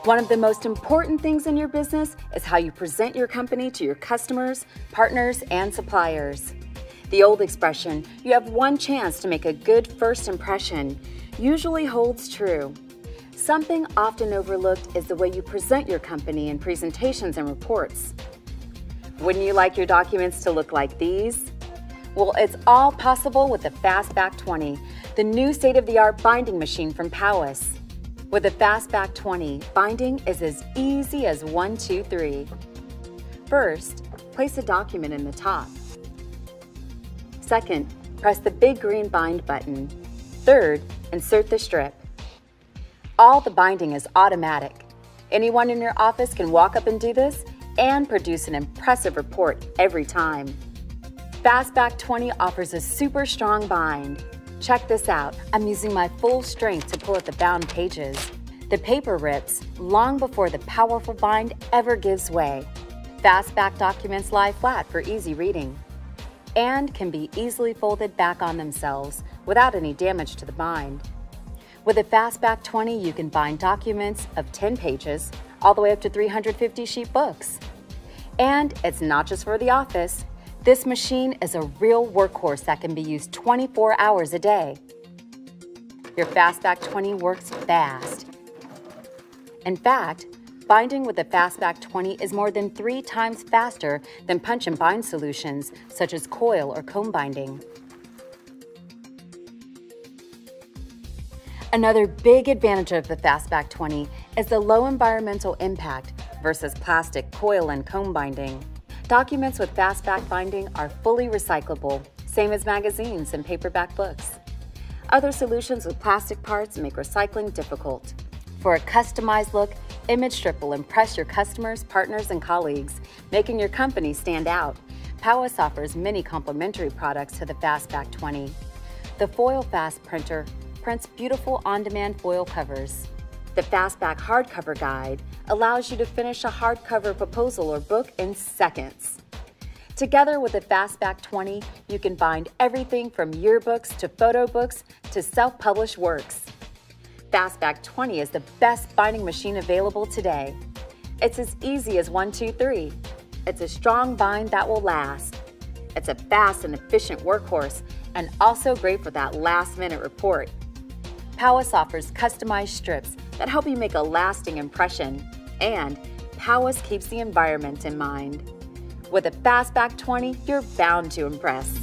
One of the most important things in your business is how you present your company to your customers, partners, and suppliers. The old expression, "You have one chance to make a good first impression," usually holds true. Something often overlooked is the way you present your company in presentations and reports. Wouldn't you like your documents to look like these? Well, it's all possible with the Fastback 20, the new state-of-the-art binding machine from Powis. With the Fastback 20, binding is as easy as 1, 2, 3. First, place a document in the top. Second, press the big green bind button. Third, insert the strip. All the binding is automatic. Anyone in your office can walk up and do this and produce an impressive report every time. Fastback 20 offers a super strong bind. Check this out. I'm using my full strength to pull at the bound pages. The paper rips long before the powerful bind ever gives way. Fastback documents lie flat for easy reading and can be easily folded back on themselves without any damage to the bind. With a Fastback 20, you can bind documents of 10 pages all the way up to 350 sheet books. And it's not just for the office. This machine is a real workhorse that can be used 24 hours a day. Your Fastback 20 works fast. In fact, binding with the Fastback 20 is more than 3 times faster than punch and bind solutions such as coil or comb binding. Another big advantage of the Fastback 20 is the low environmental impact versus plastic coil and comb binding. Documents with Fastback binding are fully recyclable, same as magazines and paperback books. Other solutions with plastic parts make recycling difficult. For a customized look, Image Strip will impress your customers, partners, and colleagues, making your company stand out. Powis offers many complementary products to the Fastback 20. The Foil Fast printer prints beautiful on-demand foil covers. The Fastback hardcover guide allows you to finish a hardcover proposal or book in seconds. Together with the Fastback 20, you can bind everything from yearbooks to photo books to self-published works. Fastback 20 is the best binding machine available today. It's as easy as 1, 2, 3. It's a strong bind that will last. It's a fast and efficient workhorse and also great for that last-minute report. Powis offers customized strips that help you make a lasting impression, and Powis keeps the environment in mind. With a Fastback 20, you're bound to impress.